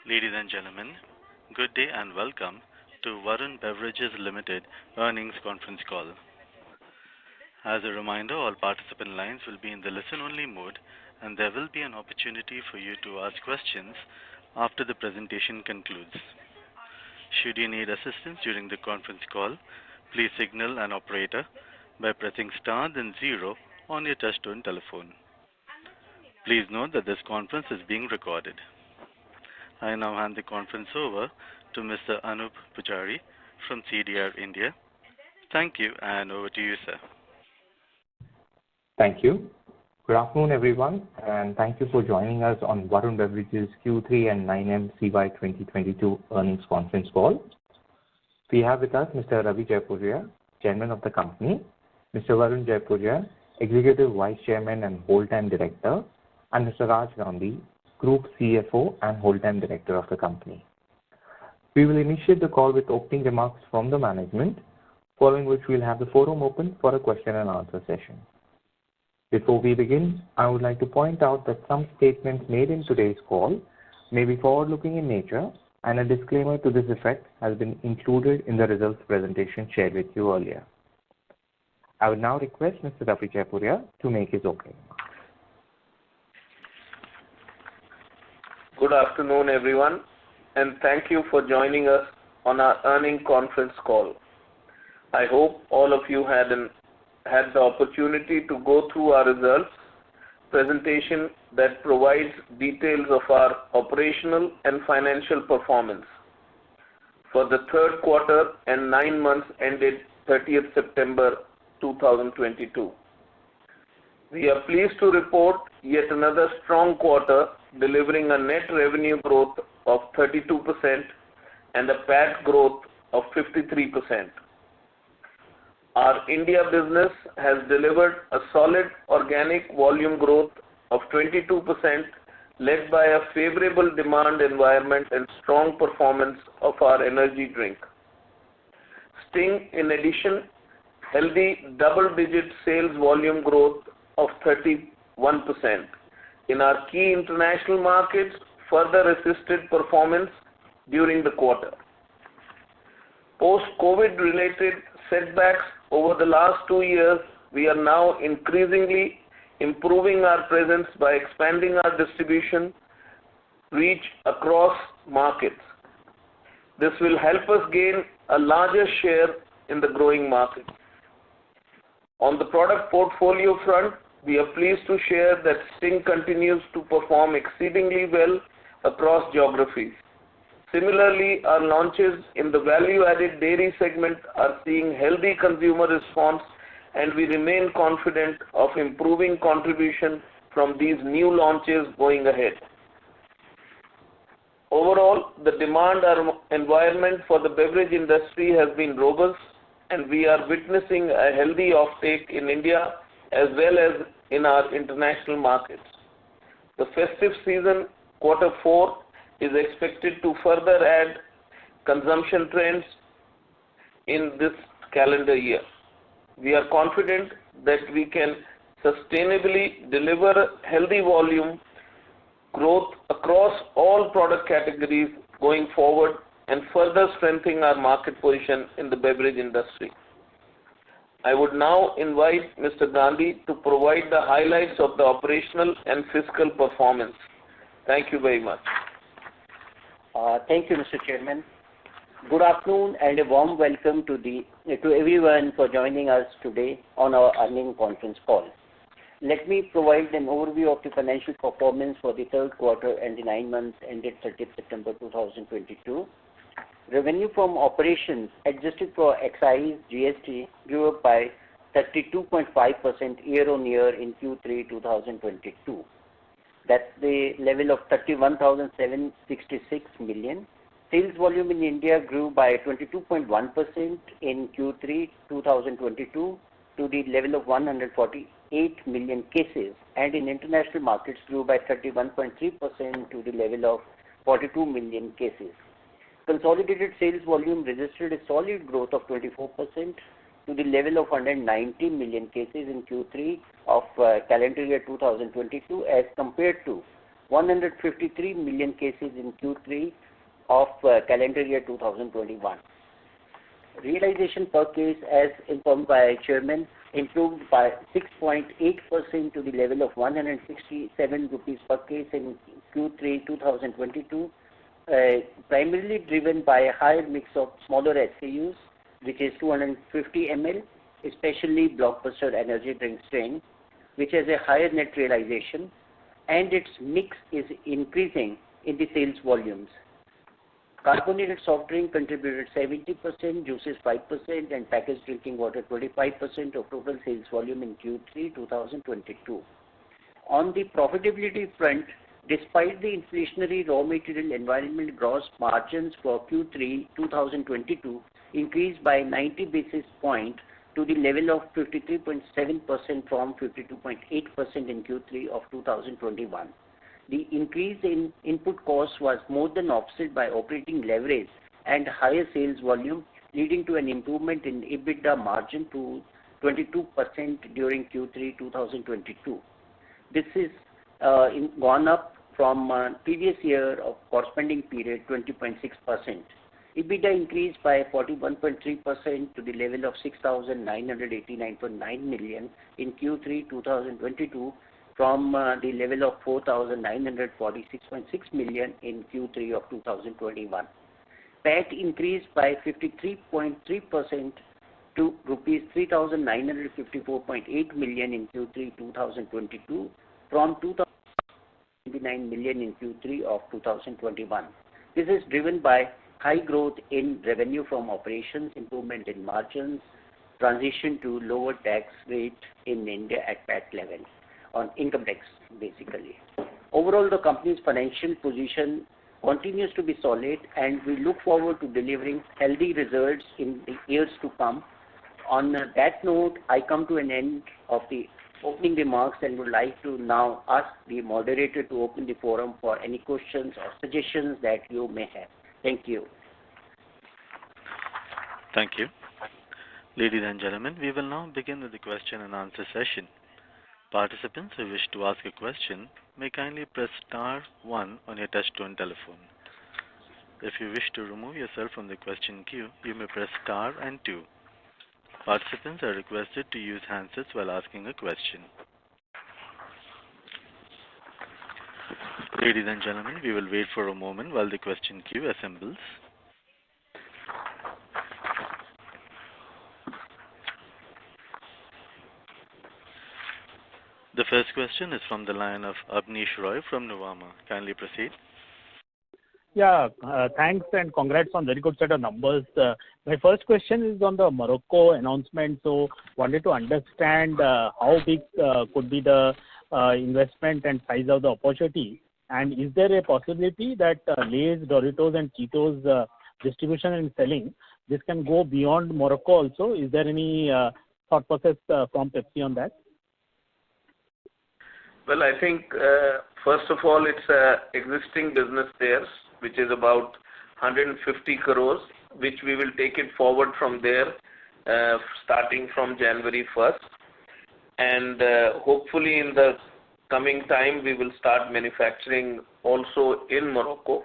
Ladies and gentlemen, good day and welcome to Varun Beverages Limited earnings conference call. As a reminder, all participant lines will be in the listen-only mode, and there will be an opportunity for you to ask questions after the presentation concludes. Should you need assistance during the conference call, please signal an operator by pressing star then zero on your touchtone telephone. Please note that this conference is being recorded. I now hand the conference over to Mr. Anup Pujari from CDR India. Thank you, and over to you, sir. Thank you. Good afternoon, everyone, and thank you for joining us on Varun Beverages Q3 and 9M CY 2022 earnings conference call. We have with us Mr. Ravi Jaipuria, Chairman of the company, Mr. Varun Jaipuria, Executive Vice Chairman and Whole-Time Director, and Mr. Raj Gandhi, Group CFO and Whole-Time Director of the company. We will initiate the call with opening remarks from the management, following which we'll have the forum open for a question and answer session. Before we begin, I would like to point out that some statements made in today's call may be forward-looking in nature, and a disclaimer to this effect has been included in the results presentation shared with you earlier. I would now request Mr. Ravi Jaipuria to make his opening remarks. Good afternoon, everyone, and thank you for joining us on our earnings conference call. I hope all of you had the opportunity to go through our results presentation that provides details of our operational and financial performance for the third quarter and 9 months ended 30th September 2022. We are pleased to report yet another strong quarter, delivering a net revenue growth of 32% and a PAT growth of 53%. Our India business has delivered a solid organic volume growth of 22%, led by a favorable demand environment and strong performance of our energy drink. Sting, in addition, healthy double-digit sales volume growth of 31% in our key international markets further assisted performance during the quarter. Post-COVID related setbacks over the last 2 years, we are now increasingly improving our presence by expanding our distribution reach across markets. This will help us gain a larger share in the growing market. On the product portfolio front, we are pleased to share that Sting continues to perform exceedingly well across geographies. Similarly, our launches in the value-added dairy segment are seeing healthy consumer response, and we remain confident of improving contribution from these new launches going ahead. Overall, the demand environment for the beverage industry has been robust, and we are witnessing a healthy offtake in India as well as in our international markets. The festive season, quarter 4, is expected to further add consumption trends in this calendar year. We are confident that we can sustainably deliver healthy volume growth across all product categories going forward and further strengthen our market position in the beverage industry. I would now invite Mr. Gandhi to provide the highlights of the operational and fiscal performance. Thank you very much. Thank you, Mr. Chairman. Good afternoon and a warm welcome to everyone for joining us today on our earnings conference call. Let me provide an overview of the financial performance for the third quarter and the 9 months ended 30th September 2022. Revenue from operations adjusted for excise GST grew up by 32.5% year-on-year in Q3 2022. That's the level of 31,766 million. Sales volume in India grew by 22.1% in Q3 2022 to the level of 148 million cases, and in international markets grew by 31.3% to the level of 42 million cases. Consolidated sales volume registered a solid growth of 24% to the level of 190 million cases in Q3 of calendar year 2022 as compared to 153 million cases in Q3 of calendar year 2021. Realization per case, as informed by Chairman, improved by 6.8% to the level of 167 rupees per case in Q3 2022, primarily driven by a higher mix of smaller SKUs, which is 250 ml, especially Blockbuster Energy Drink strain, which has a higher net realization, and its mix is increasing in the sales volumes. Carbonated soft drink contributed 70%, juices 5%, and packaged drinking water 25% of total sales volume in Q3 2022. On the profitability front, despite the inflationary raw material environment, gross margins for Q3 2022 increased by 90 basis points to the level of 53.7% from 52.8% in Q3 of 2021. The increase in input costs was more than offset by operating leverage and higher sales volume, leading to an improvement in EBITDA margin to 22% during Q3 2022. This is gone up from previous year of corresponding period 20.6%. EBITDA increased by 41.3% to the level of 6,989.9 million in Q3 2022 from the level of 4,946.6 million in Q3 of 2021. PAT increased by 53.3% to rupees 3,954.8 million in Q3 2022 from 2,029 million in Q3 of 2021. This is driven by high growth in revenue from operations, improvement in margins, transition to lower tax rate in India at PAT level, on income tax basically. Overall, the company's financial position continues to be solid, and we look forward to delivering healthy results in the years to come. On that note, I come to an end of the opening remarks and would like to now ask the moderator to open the forum for any questions or suggestions that you may have. Thank you. Thank you. Ladies and gentlemen, we will now begin with the question and answer session. Participants who wish to ask a question may kindly press star 1 on your touch-tone telephone. If you wish to remove yourself from the question queue, you may press star and 2. Participants are requested to use handsets while asking a question. Ladies and gentlemen, we will wait for a moment while the question queue assembles. The first question is from the line of Abneesh Roy from Nuvama. Kindly proceed. Yeah, thanks and congrats on very good set of numbers. My first question is on the Morocco announcement. So, wanted to understand how big could be the investment and size of the opportunity, and is there a possibility that Lay's, Doritos, and Cheetos distribution and selling this can go beyond Morocco also? Is there any thought process from Pepsi on that? Well, I think first of all, it's an existing business there, which is about 150 crores, which we will take it forward from there, starting from January 1st. And hopefully in the coming time, we will start manufacturing also in Morocco.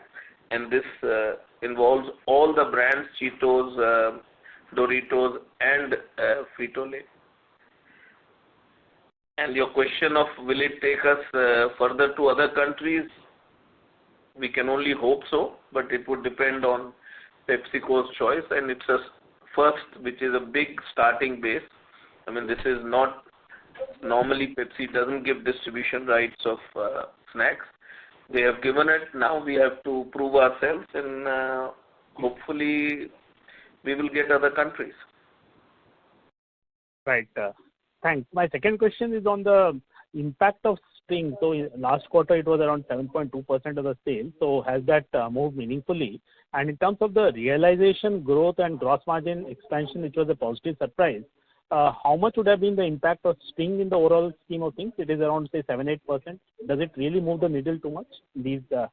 And this involves all the brands, Cheetos, Doritos, and Frito-Lay. And your question of will it take us further to other countries, we can only hope so, but it would depend on PepsiCo's choice, and it's a first, which is a big starting base. I mean, this is not, normally Pepsi doesn't give distribution rights of snacks. They have given it, now we have to prove ourselves, and hopefully we will get other countries. Right. Thanks. My second question is on the impact of Sting. So last quarter it was around 7.2% of the sales. So has that moved meaningfully? And in terms of the realization growth and gross margin expansion, which was a positive surprise, how much would have been the impact of Sting in the overall scheme of things? It is around say 7-8%. Does it really move the needle too much? These the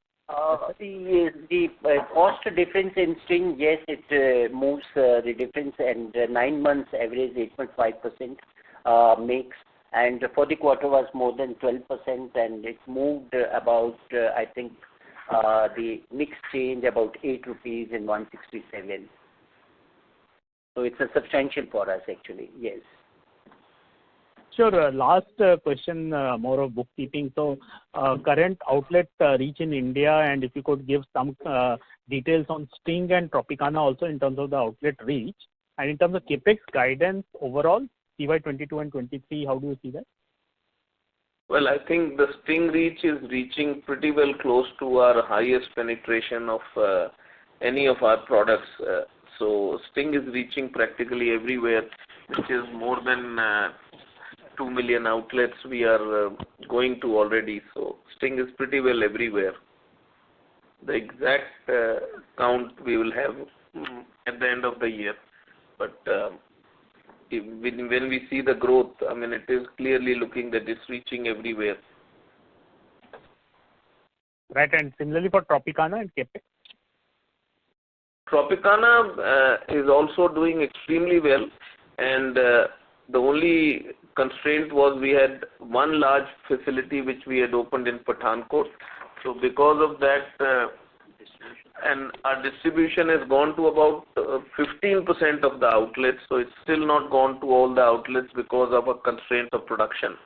cost difference in Sting, yes, it moves the difference, and 9 months average 8.5% makes. and for the quarter was more than 12%, and it moved about, I think, the mix change about 8 rupees in 167. So it's a substantial for us actually, yes. Sure. Last question, more of bookkeeping. So, current outlet reach in India, and if you could give some details on Sting and Tropicana also in terms of the outlet reach, and in terms of capex guidance overall, CY22 and 23, how do you see that? Well, I think the Sting reach is reaching pretty well close to our highest penetration of any of our products. So Sting is reaching practically everywhere, which is more than 2 million outlets we are going to already. So Sting is pretty well everywhere. The exact count we will have at the end of the year. But when we see the growth, I mean, it is clearly looking that it's reaching everywhere. Right, and similarly for Tropicana and capex? Tropicana is also doing extremely well, and the only constraint was we had one large facility which we had opened in Pathankot. So because of that, and our distribution has gone to about 15% of the outlets, so it's still not gone to all the outlets because of a constraint of production.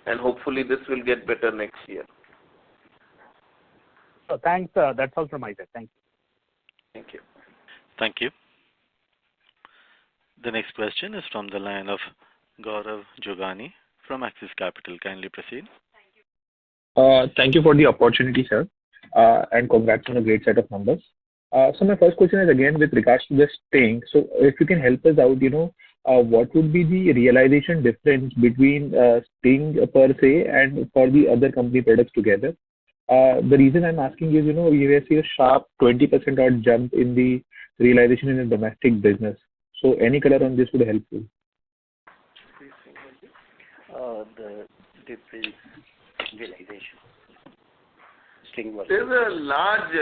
And hopefully this will get better next year. So thanks. That's all from my side. Thank you. Thank you. Thank you. The next question is from the line of Gaurav Jogani from Axis Capital. Kindly proceed. Thank you for the opportunity, sir, and congrats on a great set of numbers. So my first question is again with regards to the Sting. So if you can help us out, what would be the realization difference between Sting per se and for the other company products together? The reason I'm asking is, we see a sharp 20% odd jump in the realization in the domestic business. So any color on this would help you. The difference realization. There's a large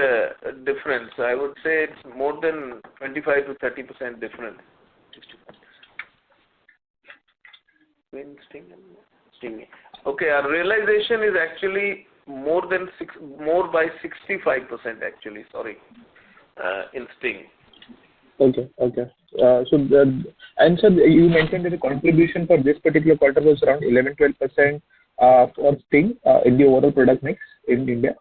difference. I would say it's more than 25 to 30% difference. Sting. Okay, our realization is actually more by 65% actually. Sorry, in Sting. Okay. And so you mentioned that the contribution for this particular quarter was around 11-12% for Sting in the overall product mix in India.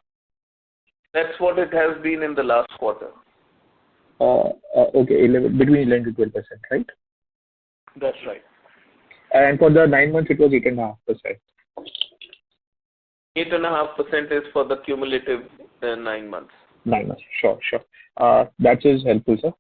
That's what it has been in the last quarter. Okay, between 11 to 12%, right? That's right. And for the 9 months, it was 8.5%. 8.5% is for the cumulative 9 months. 9 months, sure. That is helpful, sir.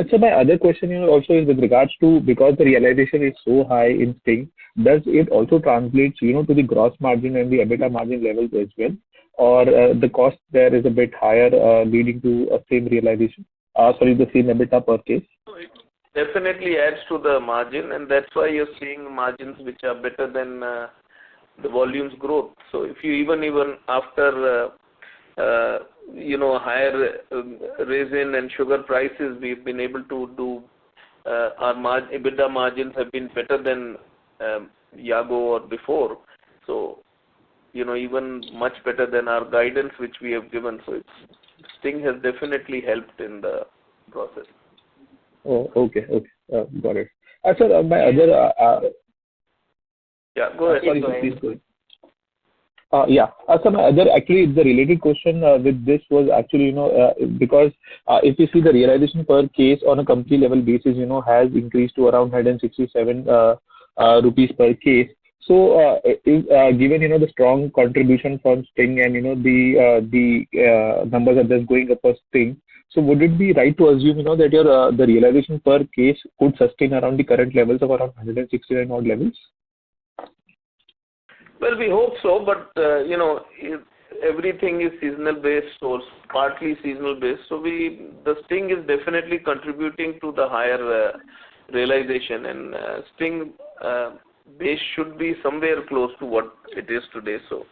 So my other question also is with regards to, because the realization is so high in Sting, does it also translate, to the gross margin and the EBITDA margin levels as well? Or the cost there is a bit higher, leading to a same realization? The same EBITDA per case? It definitely adds to the margin, and that's why you're seeing margins which are better than the volumes growth. So if you even after higher resin and sugar prices, we've been able to do our EBITDA margins have been better than Yago or before. So even much better than our guidance which we have given. So Sting has definitely helped in the process. Oh, okay, got it. Sir, my other yeah, go ahead. Sorry, please go ahead. So my other, actually, the related question with this was actually, because if you see the realization per case on a company level basis, has increased to around 167 rupees per case. So, given the strong contribution from Sting and the numbers are just going up for Sting, so would it be right to assume that your the realization per case could sustain around the current levels of around 169 odd levels? Well, we hope so, but everything is seasonal based or partly seasonal based. So the Sting is definitely contributing to the higher realization, and Sting base should be somewhere close to what it is today. So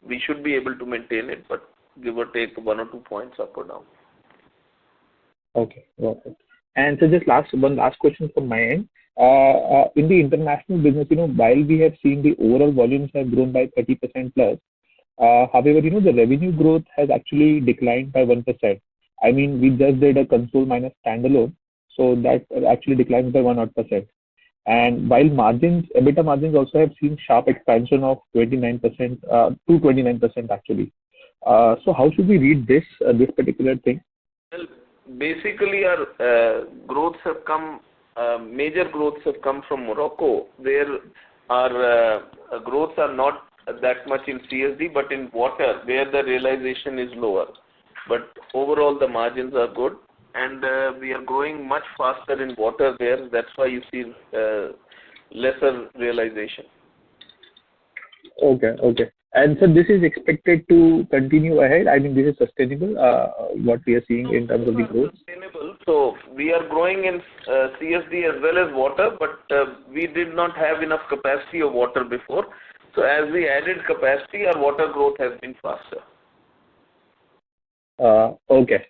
we should be able to maintain it, but give or take 1 or 2 points up or down. Okay, got it. And so just one last question from my end. In the international business, while we have seen the overall volumes have grown by 30% plus, however, the revenue growth has actually declined by 1%. I mean, we just did a console minus standalone, so that actually declined by 1 odd percent. And while EBITDA margins also have seen sharp expansion of 29% to 29% actually. So how should we read this particular thing? Well, basically, our major growths have come from Morocco, where our growths are not that much in CSD, but in water, where the realization is lower. But overall, the margins are good, and we are growing much faster in water there. That's why you see lesser realization. Okay. And so this is expected to continue ahead. I mean, this is sustainable. What we are seeing in terms of the growth. Sustainable. So we are growing in CSD as well as water, but we did not have enough capacity of water before. So as we added capacity, our water growth has been faster. Okay.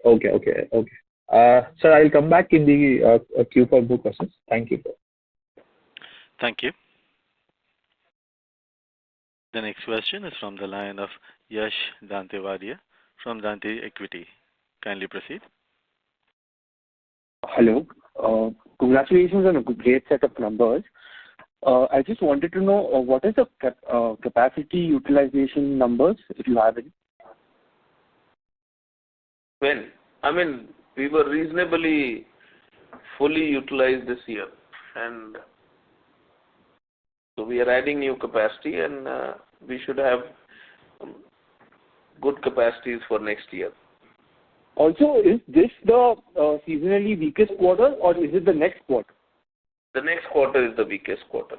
Sir, I'll come back in the queue for more questions. Thank you. Thank you. The next question is from the line of Yash Dantewadia from Dante Equity. Kindly proceed. Hello. Congratulations on a great set of numbers. I just wanted to know what is the capacity utilization numbers, if you have it? We were reasonably fully utilized this year, and so we are adding new capacity, and we should have good capacities for next year. Also, is this the seasonally weakest quarter, or is it the next quarter? The next quarter is the weakest quarter.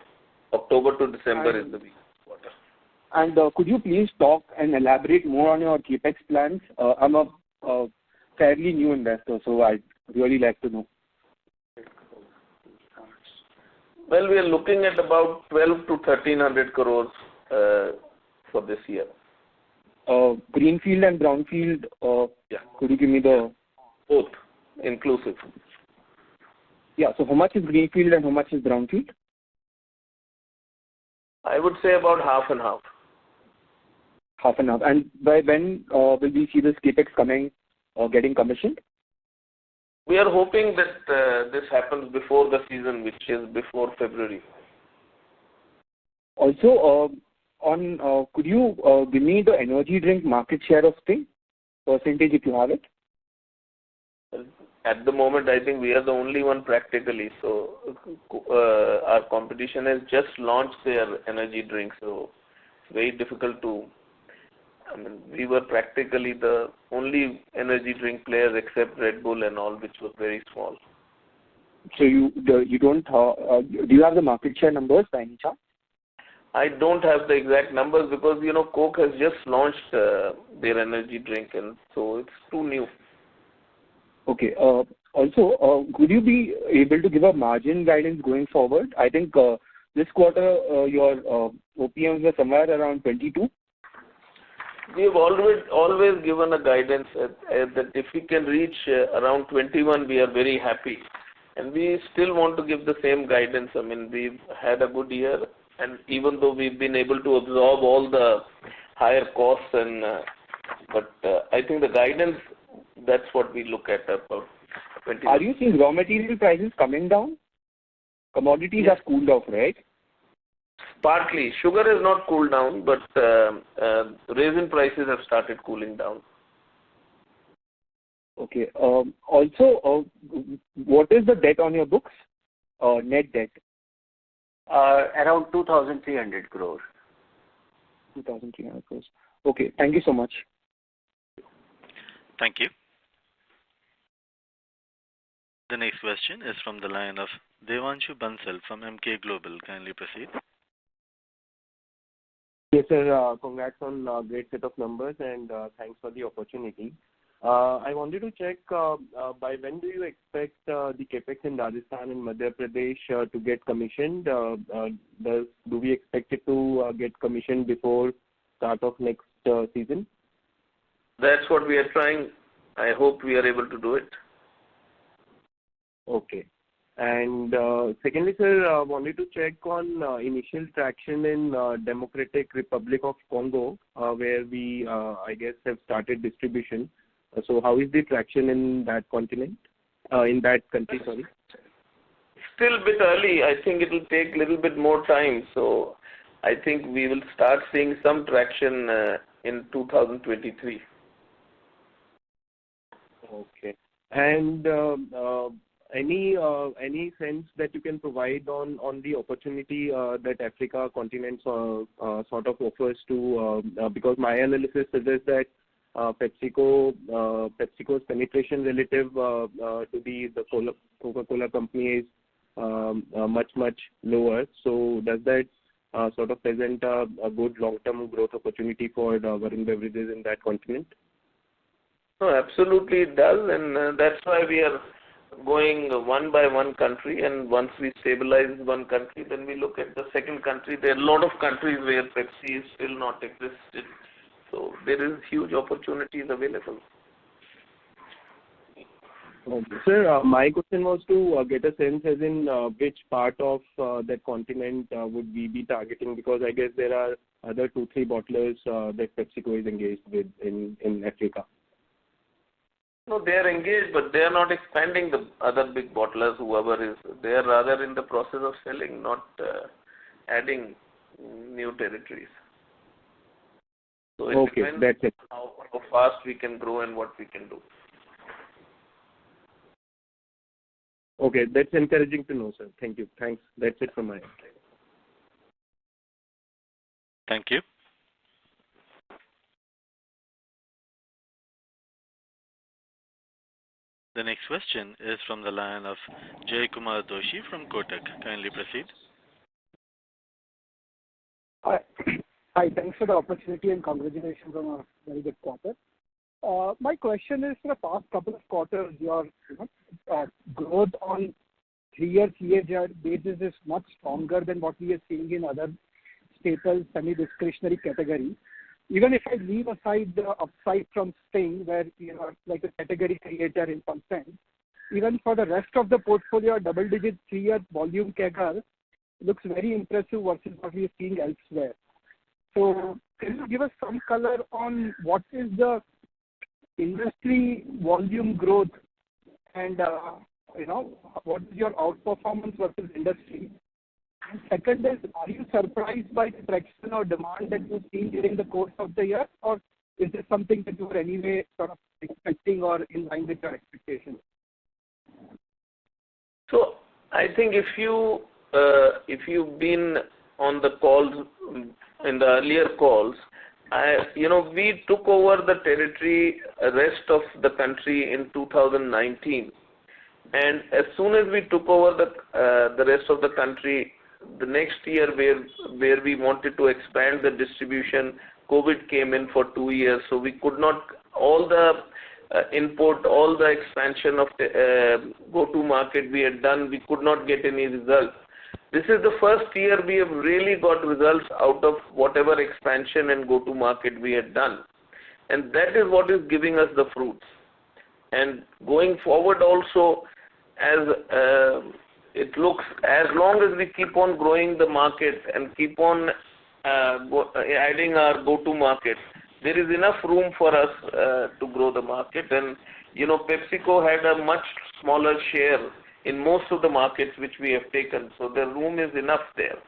October to December is the weakest quarter. And could you please talk and elaborate more on your capex plans? I'm a fairly new investor, so I'd really like to know. Well, we are looking at about 12 to 1300 crores for this year. Greenfield and brownfield, Yeah. Could you give me the... Both, inclusive. Yeah, so how much is greenfield and how much is brownfield? I would say about half and half. Half and half. And by when will we see this capex coming or getting commissioned? We are hoping that this happens before the season, which is before February. Also, could you give me the energy drink market share of Sting? Percentage, if you have it? At the moment, I think we are the only one practically. So our competition has just launched their energy drink, so it's very difficult to... we were practically the only energy drink players except Red Bull and all, which was very small. So you don't... do you have the market share numbers by any chance? I don't have the exact numbers because, Coke has just launched their energy drink, and so it's too new. Okay. Also, could you be able to give a margin guidance going forward? I think this quarter your OPMs were somewhere around 22. We have always given a guidance that if we can reach around 21, we are very happy. And we still want to give the same guidance. We've had a good year, and even though we've been able to absorb all the higher costs, but I think the guidance, that's what we look at about 20. Are you seeing raw material prices coming down? Commodities have cooled off, right? Partly. Sugar has not cooled down, but raisin prices have started cooling down. Okay. Also, what is the debt on your books? Net debt? Around 2,300 crores. 2,300 crores. Okay. Thank you so much. Thank you. The next question is from the line of Devanshu Bansal from MK Global. Kindly proceed. Yes, sir. Congrats on a great set of numbers, and thanks for the opportunity. I wanted to check by when do you expect the capex in Rajasthan and Madhya Pradesh to get commissioned? Do we expect it to get commissioned before start of next season? That's what we are trying. I hope we are able to do it. Okay. And secondly, sir, wanted to check on initial traction in Democratic Republic of Congo, where we, I guess, have started distribution. So how is the traction in that continent, in that country, sorry? Still a bit early. I think it will take a little bit more time. So I think we will start seeing some traction in 2023. Okay. And any sense that you can provide on the opportunity that Africa continent sort of offers to, because my analysis suggests that PepsiCo's penetration relative to the Coca-Cola company is much lower. So does that sort of present a good long-term growth opportunity for Varun Beverages in that continent? No, absolutely it does, and that's why we are going one by one country, and once we stabilize one country, then we look at the second country. There are a lot of countries where Pepsi is still not existed, so there is huge opportunities available. Okay. Sir, my question was to get a sense as in which part of that continent would we be targeting, because I guess there are other 2-3 bottlers that PepsiCo is engaged with in Africa. No, they are engaged, but they are not expanding the other big bottlers, whoever is. They are rather in the process of selling, not adding new territories. So it depends that's it. How fast we can grow and what we can do. Okay, that's encouraging to know, sir. Thank you. Thanks. That's it from my end. Thank you. The next question is from the line of Jay Kumar Doshi from Kotak. Kindly proceed. Hi, thanks for the opportunity and congratulations on a very good quarter. My question is, for the past couple of quarters, your growth on 3-year CAGR basis is much stronger than what we are seeing in other staple semi-discretionary categories. Even if I leave aside the upside from Sting, where you are like a category creator in some sense, even for the rest of the portfolio, double-digit 3-year volume CAGR looks very impressive versus what we are seeing elsewhere. So can you give us some color on what is the industry volume growth and what is your outperformance versus industry? And second is, are you surprised by the traction or demand that you've seen during the course of the year, or is this something that you were anyway sort of expecting or in line with your expectations? So I think if you've been on the calls in the earlier calls, we took over the territory, rest of the country in 2019, and as soon as we took over the rest of the country, the next year where we wanted to expand the distribution, COVID came in for 2 years, so we could not, all the input, all the expansion of the go-to-market we had done, we could not get any results. This is the first year we have really got results out of whatever expansion and go-to-market we had done. And that is what is giving us the fruits. And going forward also, as it looks, as long as we keep on growing the market and keep on adding our go-to-market, there is enough room for us to grow the market. And, PepsiCo had a much smaller share in most of the markets which we have taken. So the room is enough there.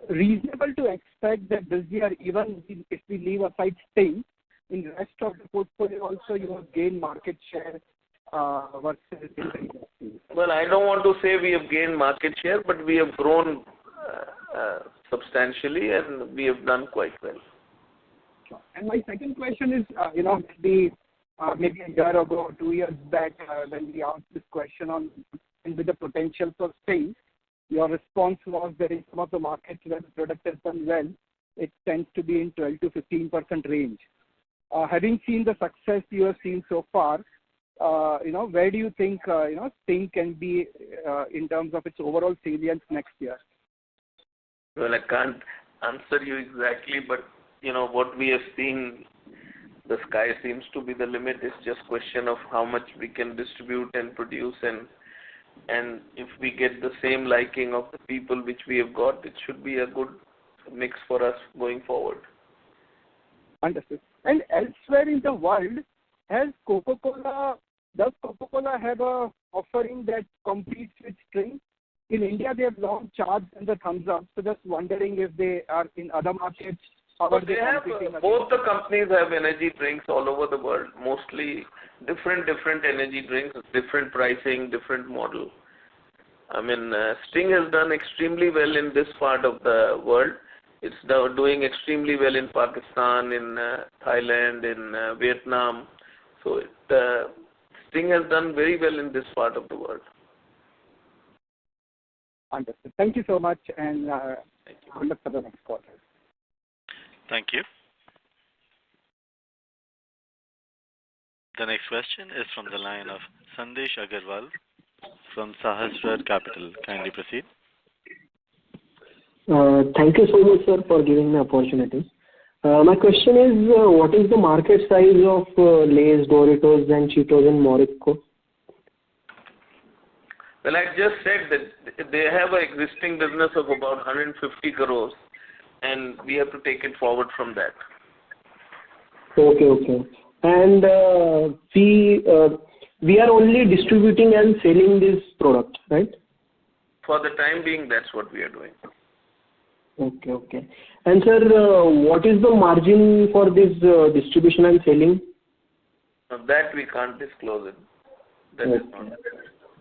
Reasonable to expect that this year, even if we leave aside Sting, in the rest of the portfolio also you have gained market share versus in the industry. Well, I don't want to say we have gained market share, but we have grown substantially and we have done quite well. And my second question is, maybe a year ago, 2 years back, when we asked this question on with the potential for Sting, your response was that in some of the markets where the product has done well, it tends to be in 12 to 15% range. Having seen the success you have seen so far, where do you think Sting can be in terms of its overall salience next year? Well, I can't answer you exactly, but what we have seen the sky seems to be the limit. It's just question of how much we can distribute and produce, and if we get the same liking of the people which we have got, it should be a good mix for us going forward. Understood. And elsewhere in the world, does Coca-Cola have a offering that competes with Sting? In India, they have long charged and the thumbs up. So just wondering if they are in other markets. How are they competing? Both the companies have energy drinks all over the world. Mostly different energy drinks, different pricing, different model. I mean, Sting has done extremely well in this part of the world. It's doing extremely well in Pakistan, in Thailand, in Vietnam. So Sting has done very well in this part of the world. Understood. Thank you so much, and good luck for the next quarter. Thank you. The next question is from the line of Sandesh Agarwal from Sahasrar Capital. Kindly proceed. Thank you so much, sir, for giving me opportunity. My question is, what is the market size of Lay's, Doritos, and Cheetos in Morocco? Well, I just said that they have an existing business of about 150 crores, and we have to take it forward from that. Okay. And we are only distributing and selling this product, right? For the time being, that's what we are doing. Okay. And sir, what is the margin for this distribution and selling? That we can't disclose it. That is not.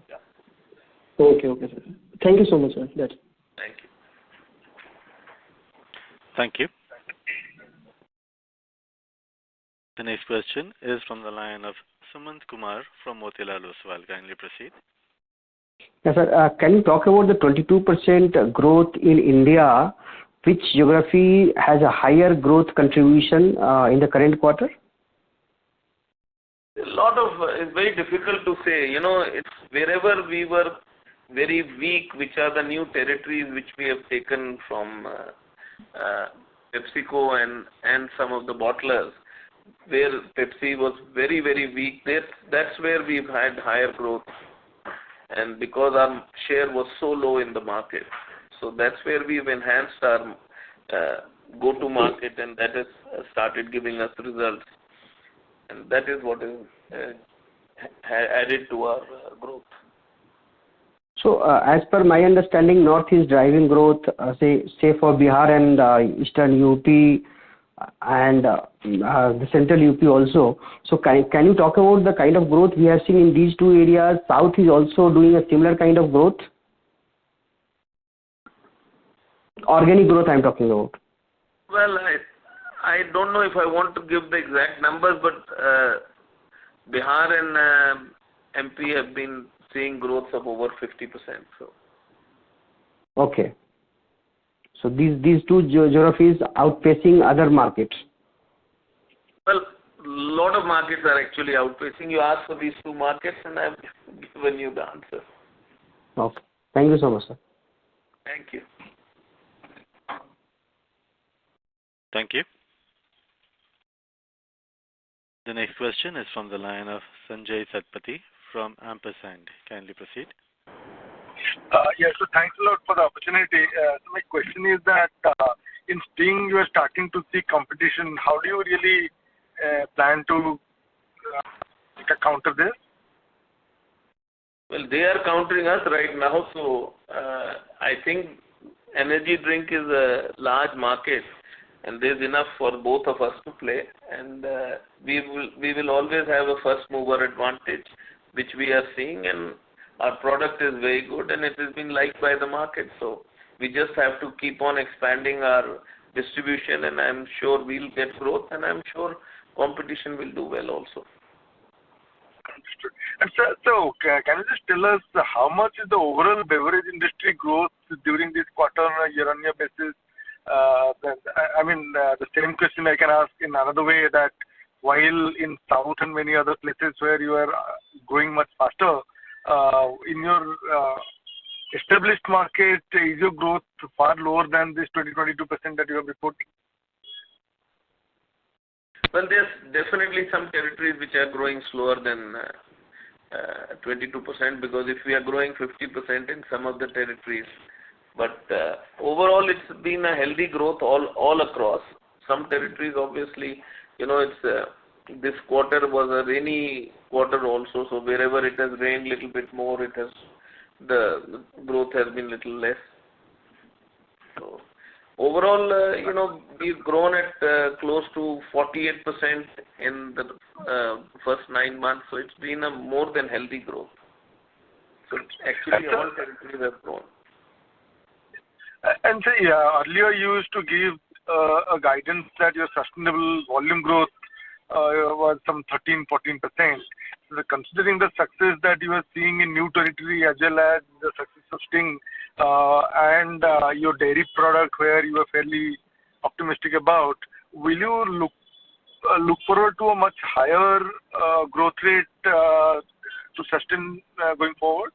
Yeah. Okay, sir. Thank you so much, sir. That's. Thank you. Thank you. The next question is from the line of Sumant Kumar from Motilal Oswal. Kindly proceed. Yes, sir. Can you talk about the 22% growth in India? Which geography has a higher growth contribution in the current quarter? It's very difficult to say. It's wherever we were very weak, which are the new territories which we have taken from PepsiCo and some of the bottlers, where Pepsi was very, very weak. That's where we've had higher growth. And because our share was so low in the market. So that's where we've enhanced our go-to market, and that has started giving us results. And that is what is added to our growth. So, as per my understanding, North is driving growth, say for Bihar and Eastern UP and the Central UP also. So, can you talk about the kind of growth we have seen in these two areas? South is also doing a similar kind of growth? Organic growth I'm talking about. Well, I don't know if I want to give the exact numbers, but Bihar and MP have been seeing growth of over 50%. So. Okay. So these two geographies outpacing other markets. Well, a lot of markets are actually outpacing. You asked for these two markets, and I've given you the answer. Okay. Thank you so much, sir. Thank you. Thank you. The next question is from the line of Sanjay Satpathy from Ampersand. Kindly proceed. Yes, so thanks a lot for the opportunity. So my question is that in Sting, you are starting to see competition. How do you really plan to counter this? Well, they are countering us right now, so I think energy drink is a large market, and there's enough for both of us to play, and we will always have a first mover advantage, which we are seeing, and our product is very good, and it has been liked by the market. So we just have to keep on expanding our distribution, and I'm sure we'll get growth, and I'm sure competition will do well also. Understood. And so can you just tell us how much is the overall beverage industry growth during this quarter on a year-on-year basis? I mean, the same question I can ask in another way, that while in South and many other places where you are growing much faster, in your established market, is your growth far lower than this 22% that you are reporting? Well, there's definitely some territories which are growing slower than 22% because if we are growing 50% in some of the territories, but overall it's been a healthy growth all across. Some territories, obviously, it's this quarter was a rainy quarter also, so wherever it has rained little bit more, the growth has been little less. So overall, we've grown at close to 48% in the first 9 months, so it's been a more than healthy growth. So actually all territories have grown. And say, earlier you used to give a guidance that your sustainable volume growth was some 13-14%. So considering the success that you are seeing in new territory as well as the success of Sting and your dairy product where you are fairly optimistic about, will you look forward to a much higher growth rate to sustain going forward?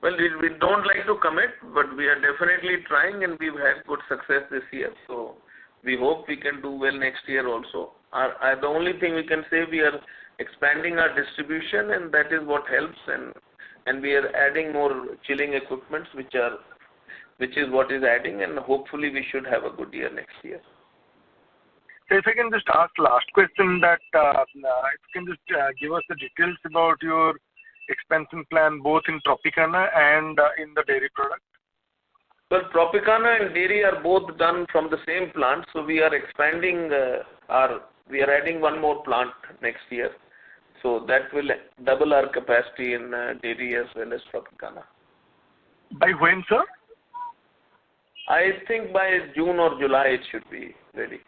Well, we don't like to commit, but we are definitely trying and we've had good success this year. So we hope we can do well next year also. The only thing we can say, we are expanding our distribution and that is what helps, and we are adding more chilling equipments which is what is adding, and hopefully we should have a good year next year. So if I can just ask last question that if you can just give us the details about your expansion plan both in Tropicana and in the dairy product. Well, Tropicana and dairy are both done from the same plant, so we are expanding we are adding one more plant next year. So that will double our capacity in dairy as well as Tropicana. By when, sir? I think by June or July it should be ready.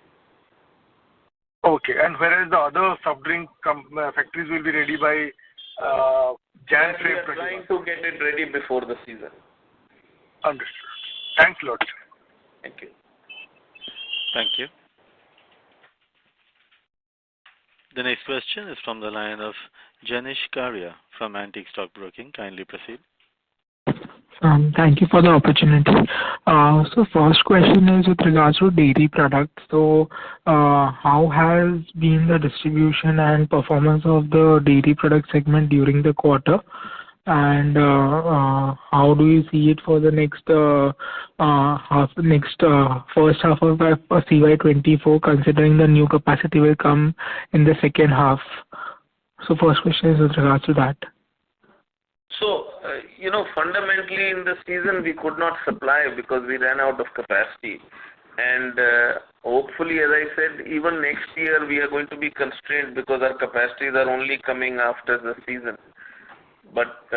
Okay, and whereas the other soft drink factories will be ready by Jan, Feb. We are trying to get it ready before the season. Understood. Thanks a lot. Thank you. Thank you. The next question is from the line of Janish Karia from Antique Stock Broking. Kindly proceed. Thank you for the opportunity. So first question is with regards to dairy products. So how has been the distribution and performance of the dairy product segment during the quarter? And how do you see it for the first half of CY24, considering the new capacity will come in the second half? So first question is with regards to that. So, fundamentally in the season we could not supply because we ran out of capacity. And hopefully, as I said, even next year we are going to be constrained because our capacities are only coming after the season. But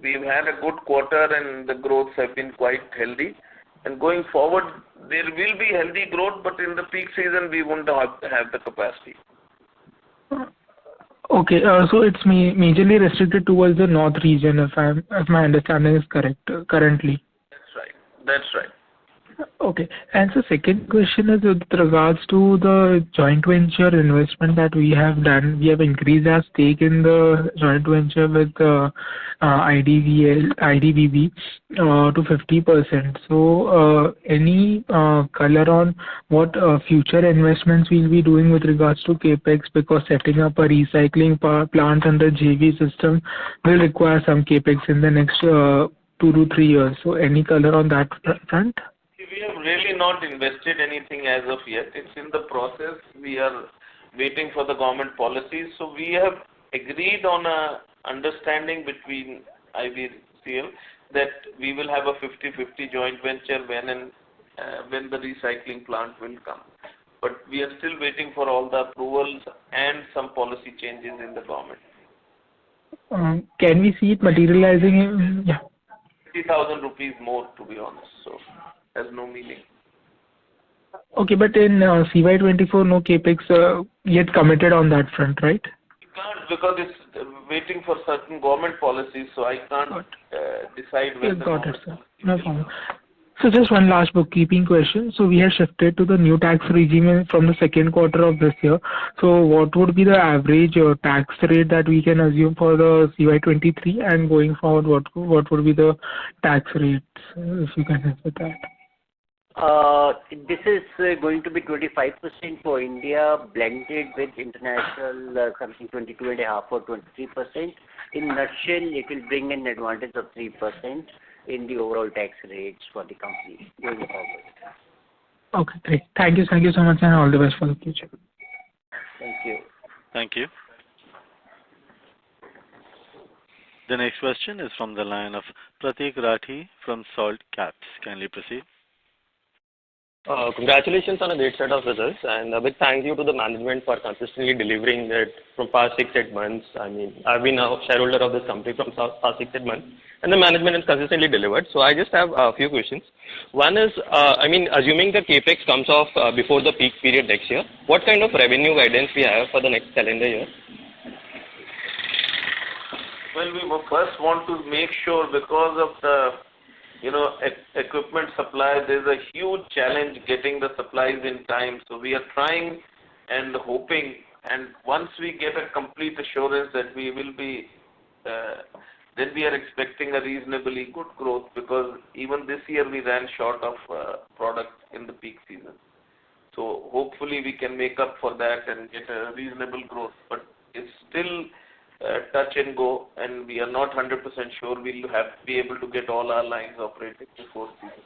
we've had a good quarter and the growths have been quite healthy. And going forward, there will be healthy growth, but in the peak season we won't have the capacity. Okay, so it's majorly restricted towards the north region, if my understanding is correct currently. That's right. Okay, and so second question is with regards to the joint venture investment that we have done. We have increased our stake in the joint venture with IDVB to 50%. So any color on what future investments we'll be doing with regards to CAPEX, because setting up a recycling plant under JV system will require some CAPEX in the next 2 to 3 years. So any color on that front? We have really not invested anything as of yet. It's in the process. We are waiting for the government policies. So we have agreed on a understanding between IVCL that we will have a 50-50 joint venture when the recycling plant will come. But we are still waiting for all the approvals and some policy changes in the government. Can we see it materializing? Yeah. 50,000 rupees more, to be honest. So has no meaning. Okay, but in CY24, no CAPEX yet committed on that front, right? We can't because it's waiting for certain government policies, so I can't decide when the government policy. No problem. So just one last bookkeeping question. So we have shifted to the new tax regime from the second quarter of this year. So what would be the average tax rate that we can assume for the CY23, and going forward, what would be the tax rates, if you can help with that? This is going to be 25% for India, blended with international, something 22.5 or 23%. In nutshell, it will bring an advantage of 3% in the overall tax rates for the company going forward. Okay, great. Thank you so much, and all the best for the future. Thank you. Thank you. The next question is from the line of Pratik Rathi from Salt Caps. Kindly proceed. Congratulations on a great set of results, and a big thank you to the management for consistently delivering it from past 6-8 months. I mean, I've been a shareholder of this company from past 6-8 months, and the management has consistently delivered. So I just have a few questions. One is, assuming the capex comes off before the peak period next year, what kind of revenue guidance we have for the next calendar year? Well, we first want to make sure, because of the equipment supply, there's a huge challenge getting the supplies in time. So we are trying and hoping, and once we get a complete assurance that we will be, then we are expecting a reasonably good growth, because even this year we ran short of product in the peak season. So hopefully we can make up for that and get a reasonable growth. But it's still touch and go, and we are not 100% sure we'll have to be able to get all our lines operating before season.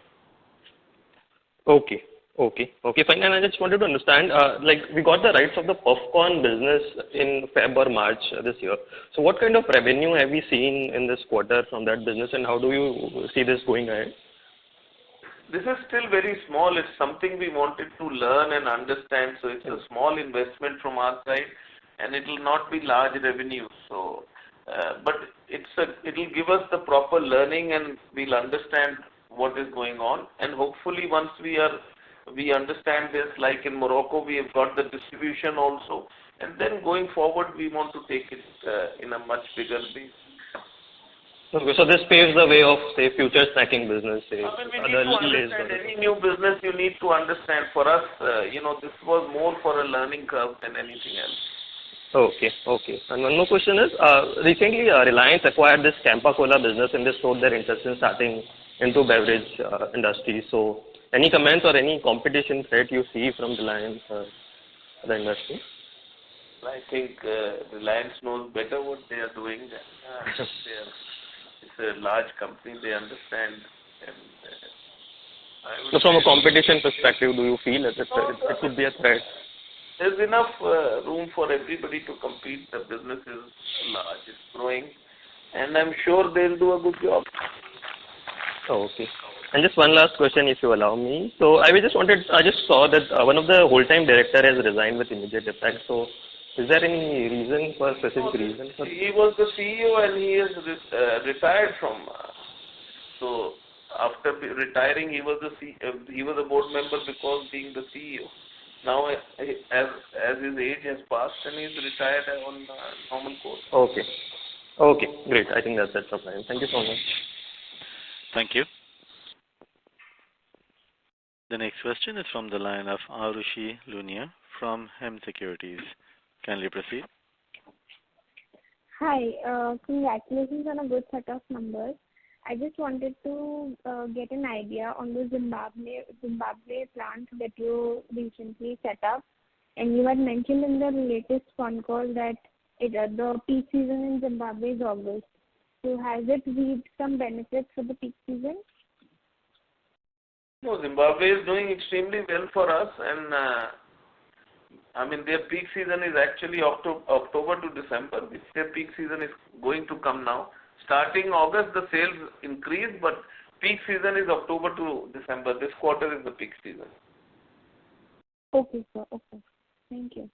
Okay, fine. And I just wanted to understand, we got the rights of the puffcorn business in Feb or March this year. So what kind of revenue have we seen in this quarter from that business, and how do you see this going ahead? This is still very small. It's something we wanted to learn and understand. So it's a small investment from our side, and it will not be large revenue. So, but it'll give us the proper learning, and we'll understand what is going on. And hopefully, once we understand this, like in Morocco, we have got the distribution also, and then going forward, we want to take it in a much bigger base. Okay, so this paves the way of, say, future snacking business, say, we need to understand any new business. You need to understand. For us, this was more for a learning curve than anything else. Okay. And one more question is, recently Reliance acquired this Campa Cola business, and they showed their interest in starting into beverage industry. So any comments or any competition threat you see from Reliance or the industry? I think Reliance knows better what they are doing. It's a large company, they understand. And, so from a competition perspective, do you feel that it could be a threat? There's enough room for everybody to compete. The business is large, it's growing, and I'm sure they'll do a good job. Okay. And just one last question, if you allow me. So I just saw that one of the whole-time director has resigned with immediate effect. So is there any reason, specific reason? He was the CEO, and he is retired from. So after retiring, he was a board member because being the CEO. Now, as his age has passed, and he's retired on normal course. Okay, great. I think that's it from mine. Thank you so much. Thank you. The next question is from the line of Arushi Lunia from Hem Securities. Kindly proceed. Hi, congratulations on a good set of numbers. I just wanted to get an idea on the Zimbabwe plant that you recently set up, and you had mentioned in the latest Concall that the peak season in Zimbabwe is August. So has it reaped some benefits for the peak season? No, Zimbabwe is doing extremely well for us, and their peak season is actually October to December, which their peak season is going to come now. Starting August, the sales increase, but peak season is October to December. This quarter is the peak season. Okay, sir. Okay. Thank you.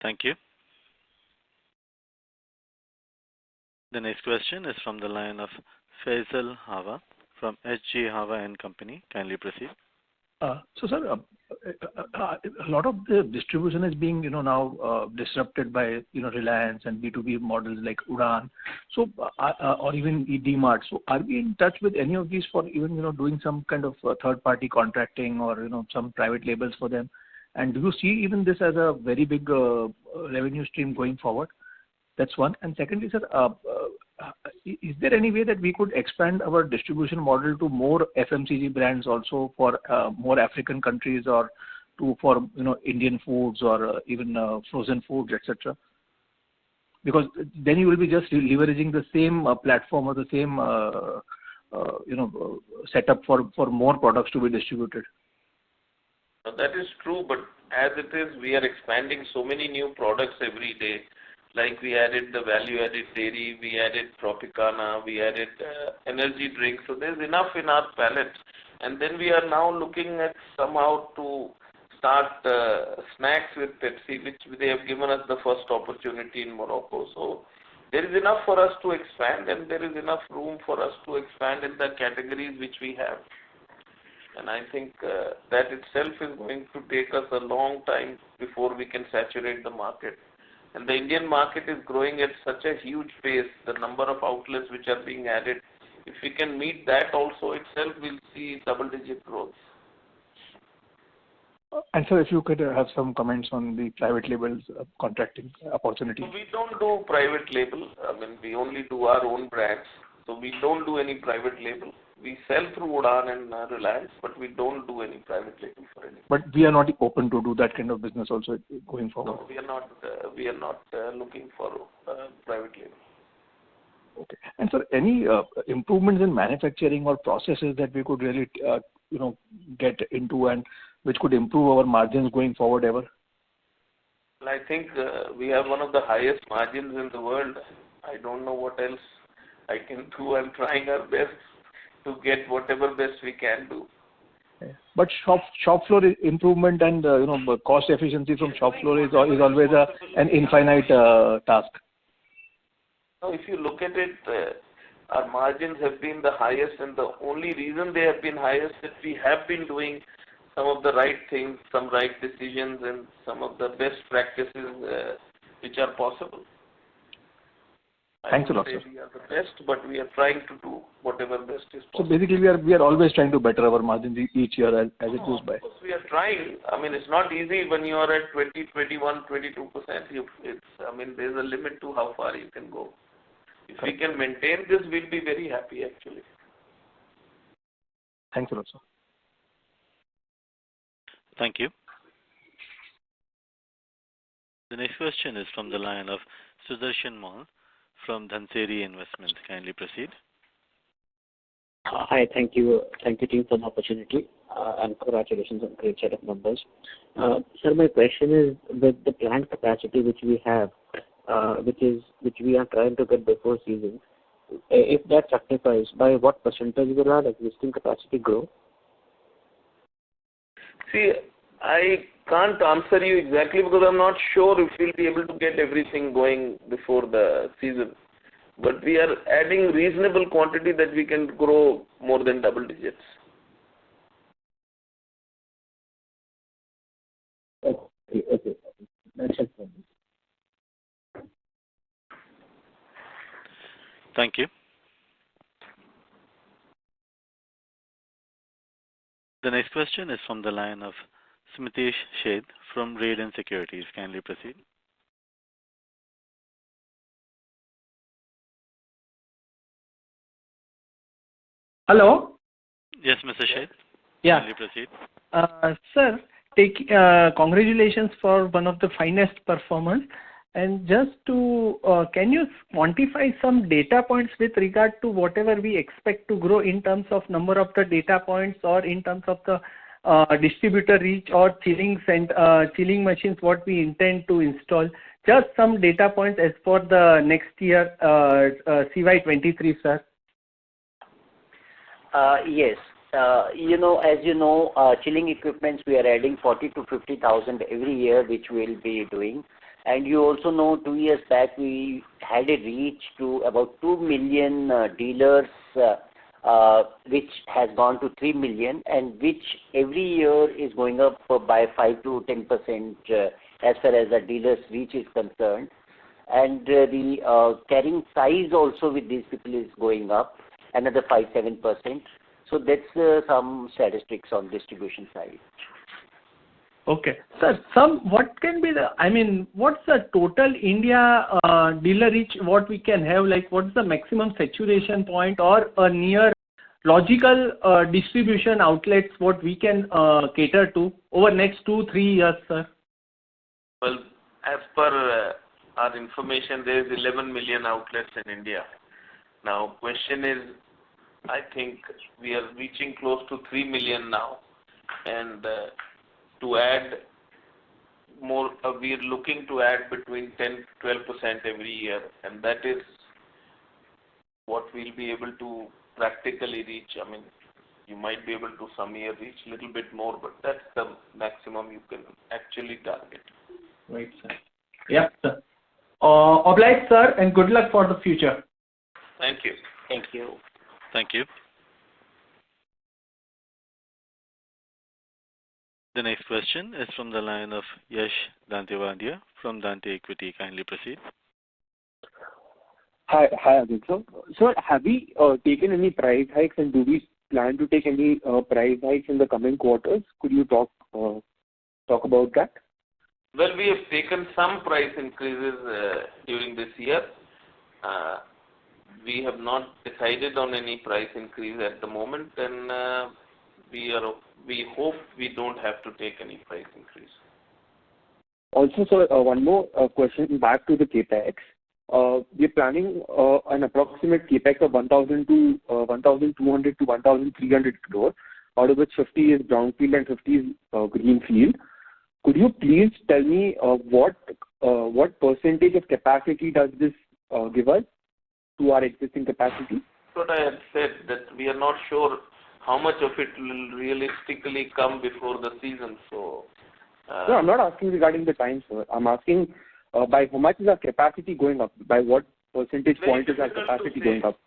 Thank you. The next question is from the line of Faisal Hawa from SG Hawa & Company. Kindly proceed. So, sir, a lot of the distribution is being, now disrupted by, Reliance and B2B models like Udaan. So, or even DMart. So, are we in touch with any of these for even, doing some kind of third-party contracting or, some private labels for them? And do you see even this as a very big revenue stream going forward? That's one. And secondly, sir, is there any way that we could expand our distribution model to more FMCG brands also for more African countries or for Indian foods or even frozen foods, etc.? Because then you will be just leveraging the same platform or the same setup for more products to be distributed. That is true, but as it is, we are expanding so many new products every day. Like we added the value-added dairy, we added Tropicana, we added energy drinks. So there's enough in our palette. And then we are now looking at somehow to start snacks with Pepsi, which they have given us the first opportunity in Morocco. So there is enough for us to expand, and there is enough room for us to expand in the categories which we have. And I think that itself is going to take us a long time before we can saturate the market. And the Indian market is growing at such a huge pace, the number of outlets which are being added. If we can meet that also itself, we'll see double-digit growth. And so if you could have some comments on the private labels contracting opportunity. So we don't do private label. I mean, we only do our own brands. So we don't do any private label. We sell through Udaan and Reliance, but we don't do any private label for any. But we are not open to do that kind of business also going forward. No, we are not looking for private label. Okay. And sir, any improvements in manufacturing or processes that we could really get into and which could improve our margins going forward ever? Well, I think we have one of the highest margins in the world. I don't know what else I can do. I'm trying our best to get whatever best we can do. But shop floor improvement and cost efficiency from shop floor is always an infinite task. Now, if you look at it, our margins have been the highest, and the only reason they have been highest is we have been doing some of the right things, some right decisions, and some of the best practices which are possible. Thanks a lot, sir. We are the best, but we are trying to do whatever best is possible. So basically, we are always trying to better our margins each year as it goes by. Of course, we are trying. I mean, it's not easy when you are at 20, 21, 22%. There's a limit to how far you can go. If we can maintain this, we'll be very happy, actually. Thanks a lot, sir. Thank you. The next question is from the line of Sudarshan Mall from Dhanseri Investments. Kindly proceed. Hi, thank you. Thank you, team, for the opportunity, and congratulations on a great set of numbers. Sir, my question is, with the plant capacity which we have, which we are trying to get before season, if that sacrifice, by what percentage will our existing capacity grow? See, I can't answer you exactly because I'm not sure if we'll be able to get everything going before the season. But we are adding reasonable quantity that we can grow more than double digits. Okay. That's it for me. Thank you. The next question is from the line of Smitesh Sheth from Radiant Securities. Kindly proceed. Hello? Yes, Mr. Sheth. Yeah. Kindly proceed. Sir, congratulations for one of the finest performance. And just to, can you quantify some data points with regard to whatever we expect to grow in terms of number of the data points or in terms of the distributor reach or chilling machines, what we intend to install? Just some data points as for the next year, CY23, sir. Yes. As you know, chilling equipments, we are adding 40 to 50,000 every year, which we'll be doing. And you also know 2 years back we had a reach to about 2 million dealers, which has gone to 3 million, and which every year is going up by 5 to 10% as far as the dealers' reach is concerned. And the carrying size also with these people is going up another 5-7%. So that's some statistics on distribution side. Okay. Sir, what can be what's the total India dealer reach, what we can have, like what's the maximum saturation point or a near logical distribution outlets what we can cater to over next 2-3 years, sir? Well, as per our information, there is 11 million outlets in India. Now, question is, I think we are reaching close to 3 million now, and to add more, we are looking to add between 10-12% every year, and that is what we'll be able to practically reach. I mean, you might be able to some year reach a little bit more, but that's the maximum you can actually target. Right, sir. Yeah, sir. Obliged, sir, and good luck for the future. Thank you. Thank you. Thank you. The next question is from the line of Yash Dantewadia from Dante Equity. Kindly proceed. Hi, Aditya. Sir, have we taken any price hikes, and do we plan to take any price hikes in the coming quarters? Could you talk about that? Well, we have taken some price increases during this year. We have not decided on any price increase at the moment, and we hope we don't have to take any price increase. Also, sir, one more question back to the capex. We're planning an approximate capex of 1,200 to 1,300 crore, out of which 50 is brownfield and 50 is greenfield. Could you please tell me what percentage of capacity does this give us to our existing capacity? What I had said, that we are not sure how much of it will realistically come before the season. So, no, I'm not asking regarding the time, sir. I'm asking by how much is our capacity going up? By what percentage point is our capacity going up?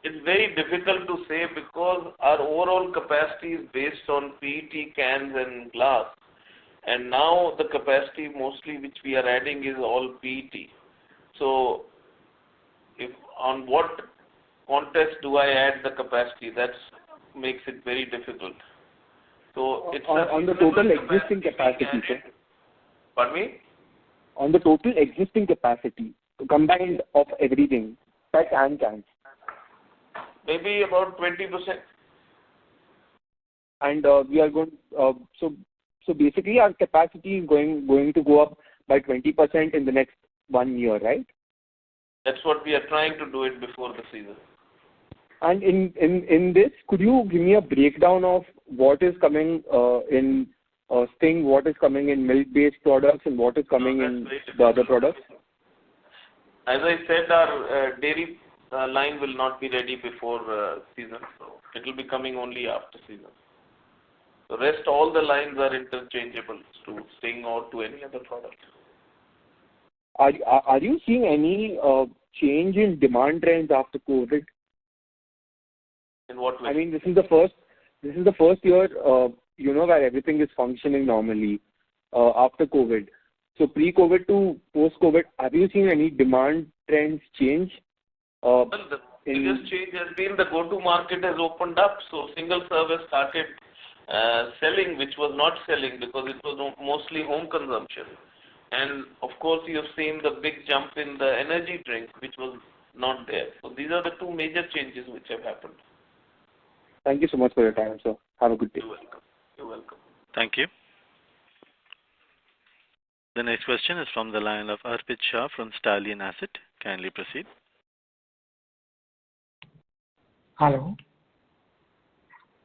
It's very difficult to say because our overall capacity is based on PET cans and glass. And now the capacity mostly which we are adding is all PET. So, if on what contest do I add the capacity? That makes it very difficult. So it's on the total existing capacity, sir. Pardon me? On the total existing capacity, combined of everything, PET and cans. Maybe about 20%. And we are going. So basically, our capacity is going to go up by 20% in the next 1 year, right? That's what we are trying to do it before the season. And in this, could you give me a breakdown of what is coming in Sting, what is coming in milk-based products, and what is coming in the other products? As I said, our dairy line will not be ready before season, so it will be coming only after season. The rest, all the lines are interchangeable to Sting or to any other product. Are you seeing any change in demand trends after COVID? In what way? I mean, this is the first year, where everything is functioning normally after COVID. So pre-COVID to post-COVID, have you seen any demand trends change? Well, the biggest change has been the go-to market has opened up. So single service started selling, which was not selling because it was mostly home consumption. And of course, you have seen the big jump in the energy drink, which was not there. So these are the two major changes which have happened. Thank you so much for your time, sir. Have a good day. You're welcome. You're welcome. Thank you. The next question is from the line of Arpit Shah from Stallion Asset. Kindly proceed. Hello.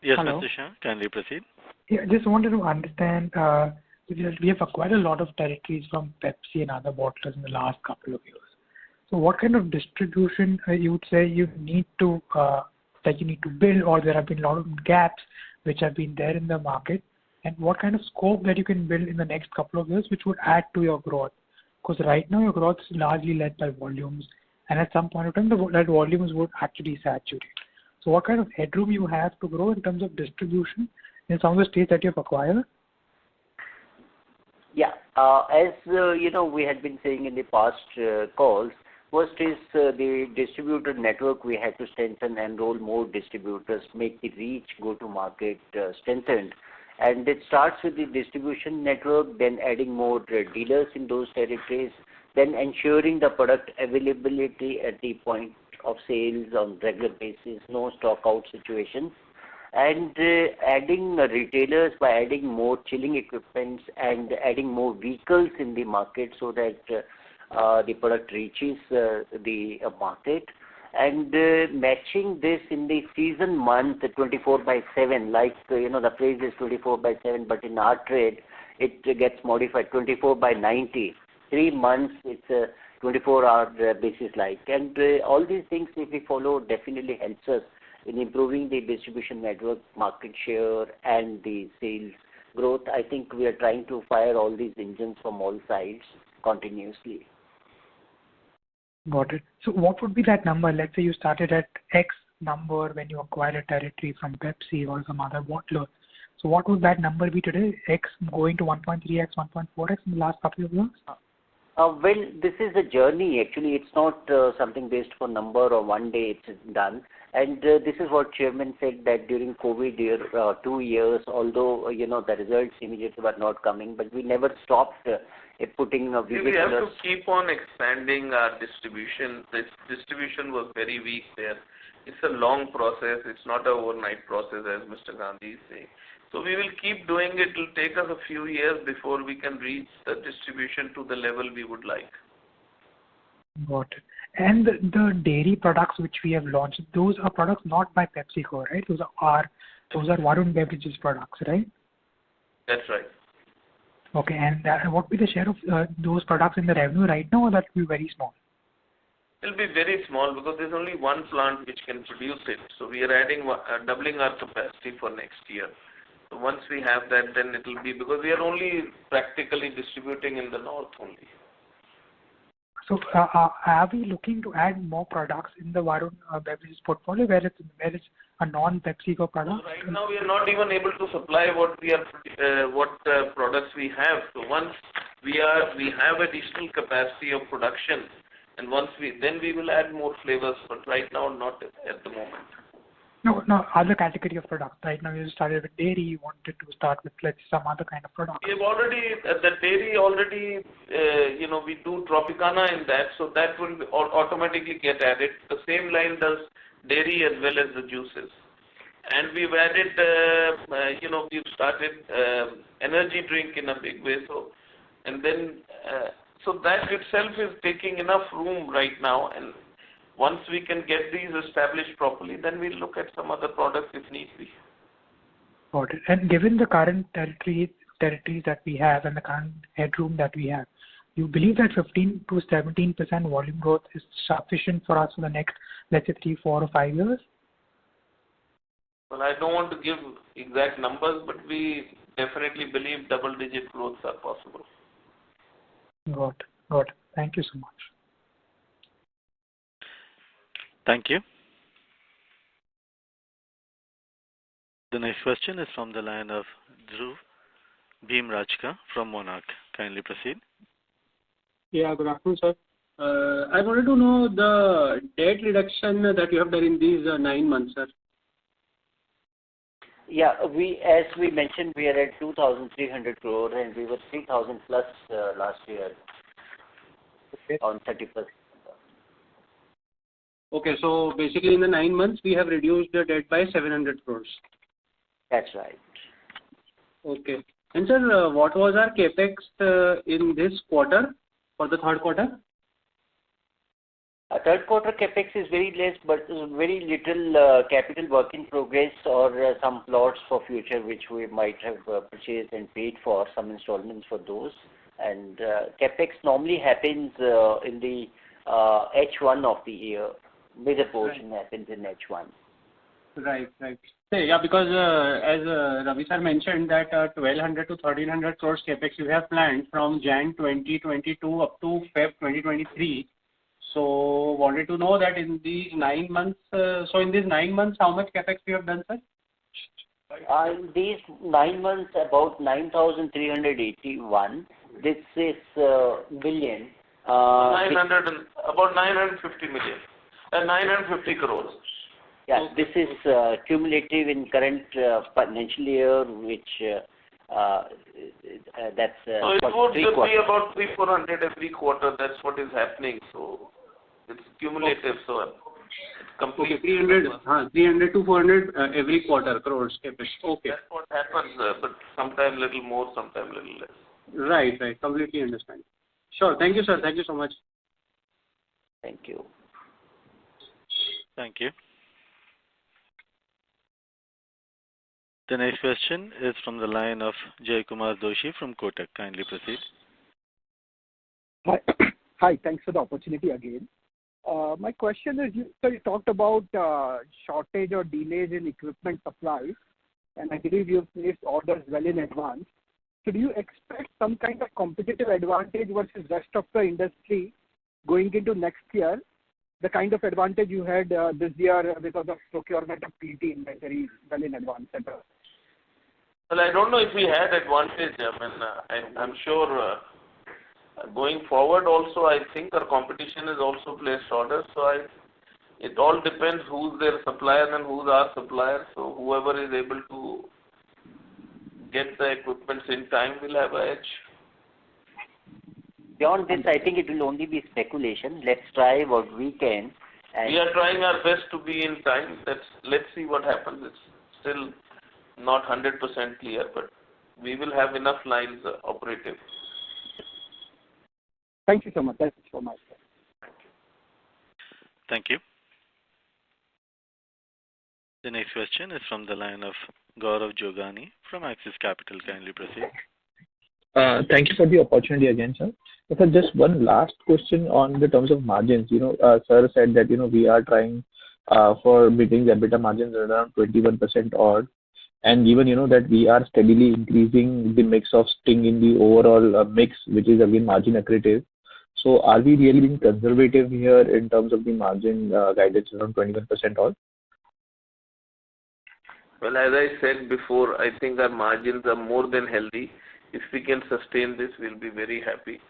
Yes, Hello. Mr. Shah, kindly proceed. Yeah, I just wanted to understand, we have acquired a lot of territories from Pepsi and other bottlers in the last couple of years. So what kind of distribution you would say you need to build, or there have been a lot of gaps which have been there in the market, and what kind of scope that you can build in the next couple of years which would add to your growth? Because right now your growth is largely led by volumes, and at some point of time that volumes would actually saturate. So what kind of headroom you have to grow in terms of distribution in some of the states that you have acquired? Yeah, as we had been saying in the past calls, first is the distributor network we had to strengthen, enroll more distributors, make the reach, go to market strengthened. And it starts with the distribution network, then adding more dealers in those territories, then ensuring the product availability at the point of sales on regular basis, no stock out situations, and adding retailers by adding more chilling equipments and adding more vehicles in the market so that the product reaches the market, and matching this in the season month 24/7, like the phrase is 24/7, but in our trade it gets modified 24/90. 3 months it's a 24-hour basis like, and all these things if we follow definitely helps us in improving the distribution network, market share, and the sales growth. I think we are trying to fire all these engines from all sides continuously. Got it. So what would be that number? Let's say you started at X number when you acquired a territory from Pepsi or some other bottler. So what would that number be today? X going to 1.3x, 1.4x in the last couple of years? Well, this is a journey actually. It's not something based for number or one day it's done. And this is what Chairman said, that during COVID year, 2 years, although the results immediately were not coming, but we never stopped putting a We have to keep on expanding our distribution. This distribution was very weak there. It's a long process. It's not an overnight process, as Mr. Gandhi is saying. So we will keep doing it. It will take us a few years before we can reach the distribution to the level we would like. Got it. And the dairy products which we have launched, those are products not by PepsiCo, right? Those are Varun Beverages products, right? That's right. Okay, and what will be the share of those products in the revenue right now, or that will be very small? It will be very small because there's only one plant which can produce it. So we are adding, doubling our capacity for next year. So once we have that, then it will be, because we are only practically distributing in the north only. So are we looking to add more products in the Varun Beverages portfolio where it's a non-PepsiCo product? So right now we are not even able to supply what products we have. So once we have additional capacity of production, and then we will add more flavors. But right now, not at the moment. No, other category of products. Right now you started with dairy. You wanted to start with some other kind of product. We have already the dairy already. We do Tropicana in that, so that will automatically get added. The same line does dairy as well as the juices, and we've added. We've started energy drink in a big way. So, and then so that itself is taking enough room right now, and once we can get these established properly, then we'll look at some other products if need be. Got it. And given the current territories that we have and the current headroom that we have, you believe that 15 to 17% volume growth is sufficient for us for the next, let's say, 3, 4, or 5 years? Well, I don't want to give exact numbers, but we definitely believe double-digit growths are possible. Got it. Thank you so much. Thank you. The next question is from the line of Dhruv Bhimrajka from Monarch. Kindly proceed. Yeah, good afternoon, sir. I wanted to know the debt reduction that you have done in these 9 months, sir. Yeah, as we mentioned, we are at 2,300 crore and we were 3,000 plus last year on 31st. Okay, so basically in the 9 months we have reduced the debt by 700 crores. That's right. Okay. And sir, what was our capex in this quarter, for the third quarter? Third quarter capex is very less, but very little capital work in progress or some plots for future which we might have purchased and paid for, some installments for those. And capex normally happens in the H1 of the year. Major portion happens in H1. Right. Yeah, because as Ravi sir mentioned that 1,200 to 1,300 crores capex you have planned from Jan 2022 up to Feb 2023. So wanted to know that in these 9 months, how much capex you have done, sir? In these 9 months, about 9,381. This is billion. About 950 million. 950 crores. Yeah, this is cumulative in current financial year, which that's So it for would 3 just quarters. be about 300-400 every quarter. That's what is happening. So it's cumulative. So it's complete. Okay, 300 to 400 every quarter crores CapEx. Okay. That's what happens, but sometimes little more, sometimes little less. Right. Completely understand. Sure. Thank you, sir. Thank you so much. Thank you. Thank you. The next question is from the line of Jay Kumar Doshi from Kotak. Kindly proceed. Hi. Hi, thanks for the opportunity again. My question is, you talked about shortage or delays in equipment supplies, and I believe you've placed orders well in advance. So do you expect some kind of competitive advantage versus rest of the industry going into next year, the kind of advantage you had this year because of procurement of PET inventory well in advance? Well, I don't know if we had advantage. I mean, I'm sure going forward also, I think our competition has also placed orders. So it all depends who's their supplier and who's our supplier. So whoever is able to get the equipment in time will have an edge. Beyond this, I think it will only be speculation. Let's try what we can. We are trying our best to be in time. Let's see what happens. It's still not 100% clear, but we will have enough lines operative. Thank you so much. That's for my side. Thank you. The next question is from the line of Gaurav Jogani from Axis Capital. Kindly proceed. Thank you for the opportunity again, sir. So just one last question on the terms of margins. Sir said that, we are trying for meeting the EBITDA margins around 21% odd. And given, that we are steadily increasing the mix of Sting in the overall mix, which is again margin accretive. So are we really being conservative here in terms of the margin guidance around 21% odd? Well, as I said before, I think our margins are more than healthy. If we can sustain this, we'll be very happy.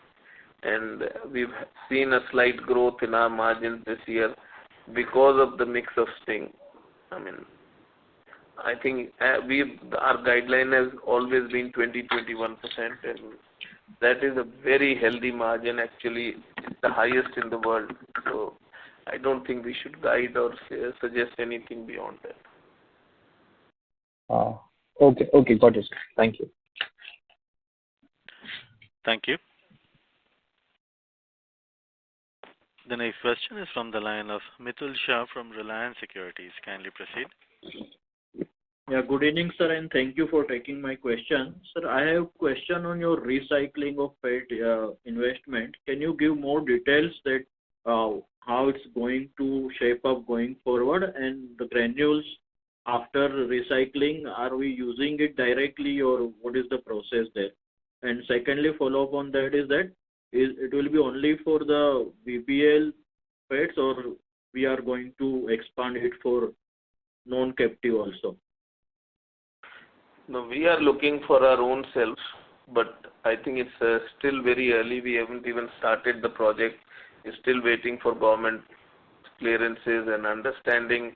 And we've seen a slight growth in our margins this year because of the mix of Sting. I mean, I think our guideline has always been 20-21%, and that is a very healthy margin. Actually, it's the highest in the world. So I don't think we should guide or suggest anything beyond that. Okay, got it. Thank you. Thank you. The next question is from the line of Mitul Shah from Reliance Securities. Kindly proceed. Yeah, good evening, sir, and thank you for taking my question. Sir, I have a question on your recycling of PET investment. Can you give more details that how it's going to shape up going forward, and the granules after recycling, are we using it directly or what is the process there? And secondly, follow up on that is that it will be only for the VBL PETs, or we are going to expand it for non-captive also? No, we are looking for our own self, but I think it's still very early. We haven't even started the project. We're still waiting for government clearances and understanding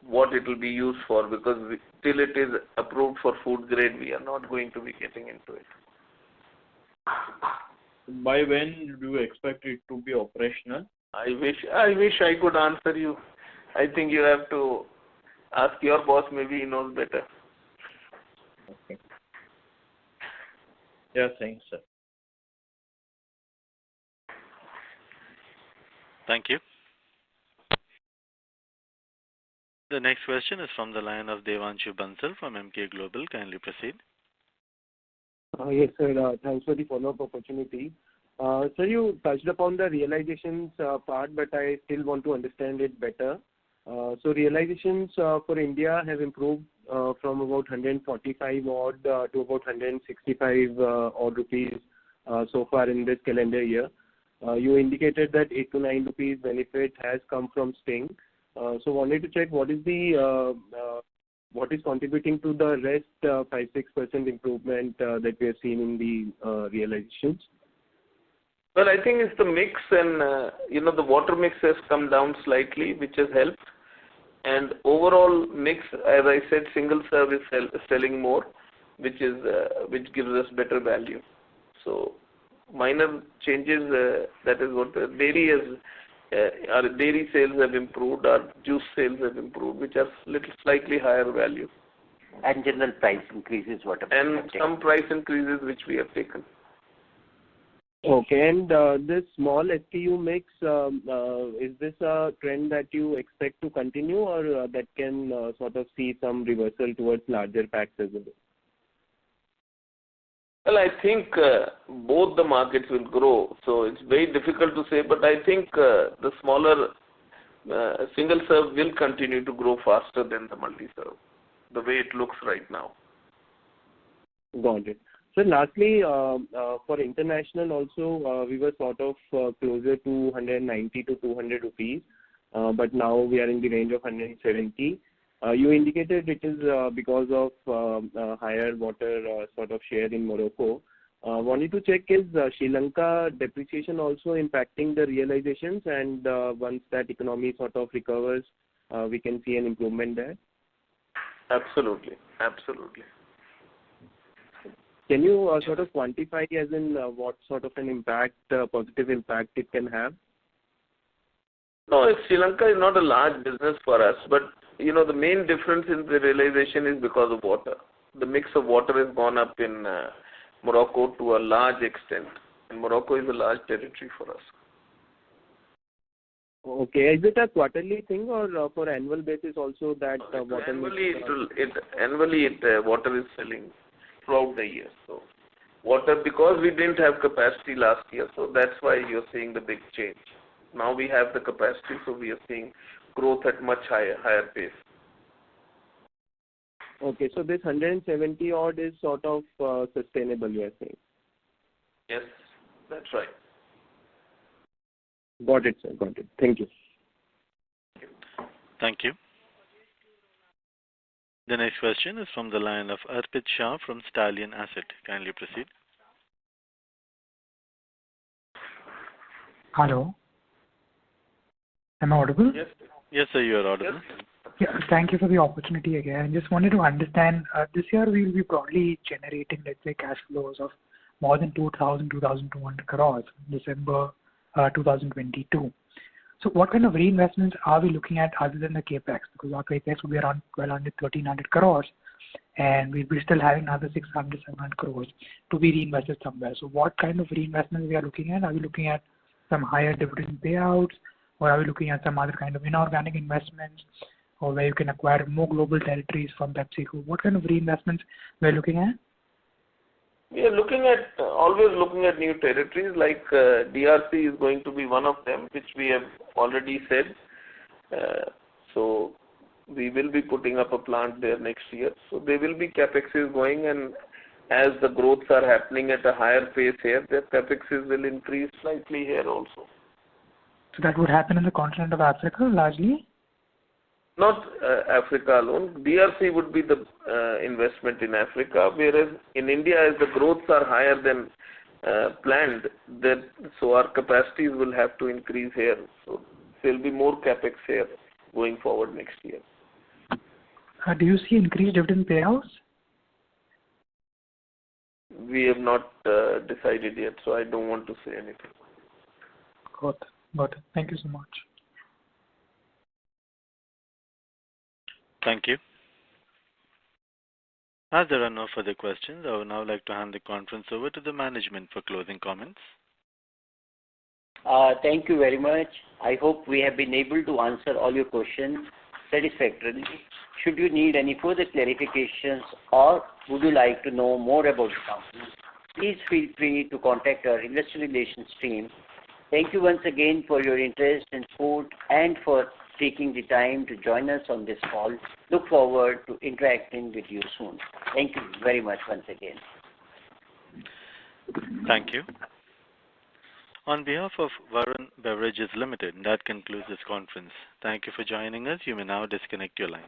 what it will be used for, because till it is approved for food grade, we are not going to be getting into it. By when do you expect it to be operational? I wish I could answer you. I think you have to ask your boss. Maybe he knows better. Okay. Yeah, thanks, sir. Thank you. The next question is from the line of Devanshu Bansal from Emkay Global. Kindly proceed. Yes, sir. Thanks for the follow-up opportunity. Sir, you touched upon the realizations part, but I still want to understand it better. So realizations for India have improved from about 145 odd to about 165 odd rupees so far in this calendar year. You indicated that 8 to 9 rupees benefit has come from Sting. So wanted to check what is contributing to the rest 5-6% improvement that we have seen in the realizations? Well, I think it's the mix, and the water mix has come down slightly, which has helped. And overall mix, as I said, single serve is selling more, which gives us better value. So minor changes, that is what dairy is. Our dairy sales have improved, our juice sales have improved, which are slightly higher value. And general price increases, And some price increases which we have taken. Okay, and this small SKU mix, is this a trend that you expect to continue, or that can sort of see some reversal towards larger packs as well? Well, I think both the markets will grow, so it's very difficult to say, but I think the smaller single serve will continue to grow faster than the multi-serve, the way it looks right now. Got it. So lastly, for international also, we were sort of closer to 190 to 200 rupees, but now we are in the range of 170. You indicated it is because of higher water sort of share in Morocco. Wanted to check, is Sri Lanka depreciation also impacting the realizations, and once that economy sort of recovers, we can see an improvement there? Absolutely. Absolutely. Can you sort of quantify as in what sort of an impact, positive impact it can have? No, Sri Lanka is not a large business for us, but the main difference in the realization is because of water. The mix of water has gone up in Morocco to a large extent, and Morocco is a large territory for us. Okay, is it a quarterly thing or for annual basis also that water? Annually, water is selling throughout the year. So water, because we didn't have capacity last year, so that's why you're seeing the big change. Now we have the capacity, so we are seeing growth at much higher pace. Okay, so this 170 odd is sort of sustainable, you are saying? Yes, that's right. Got it, sir. Got it. Thank you. Thank you. The next question is from the line of Arpit Shah from Stallion Asset. Kindly proceed. Hello. Am I audible? Yes. Yes, sir, you are audible. Yeah, thank you for the opportunity again. I just wanted to understand, this year we will be broadly generating, let's say, cash flows of more than 2,200 crores in December 2022. So what kind of reinvestments are we looking at other than the capex? Because our capex will be around 1,300 crores, and we'll be still having another 600, 700 crores to be reinvested somewhere. So what kind of reinvestments we are looking at? Are we looking at some higher dividend payouts, or are we looking at some other kind of inorganic investments, or where you can acquire more global territories from PepsiCo? What kind of reinvestments we are looking at? We are always looking at new territories, like DRC is going to be one of them, which we have already said. So we will be putting up a plant there next year. So there will be capexes going, and as the growths are happening at a higher pace here, the capexes will increase slightly here also. So that would happen in the continent of Africa largely? Not Africa alone. DRC would be the investment in Africa, whereas in India, as the growths are higher than planned, so our capacities will have to increase here. So there will be more capex here going forward next year. Do you see increased dividend payouts? We have not decided yet, so I don't want to say anything. Got it. Thank you so much. Thank you. As there are no further questions, I would now like to hand the conference over to the management for closing comments. Thank you very much. I hope we have been able to answer all your questions satisfactorily. Should you need any further clarifications or would you like to know more about the company, please feel free to contact our investor relations team. Thank you once again for your interest and support and for taking the time to join us on this call. Look forward to interacting with you soon. Thank you very much once again. Thank you. On behalf of Varun Beverages Limited, that concludes this conference. Thank you for joining us. You may now disconnect your lines.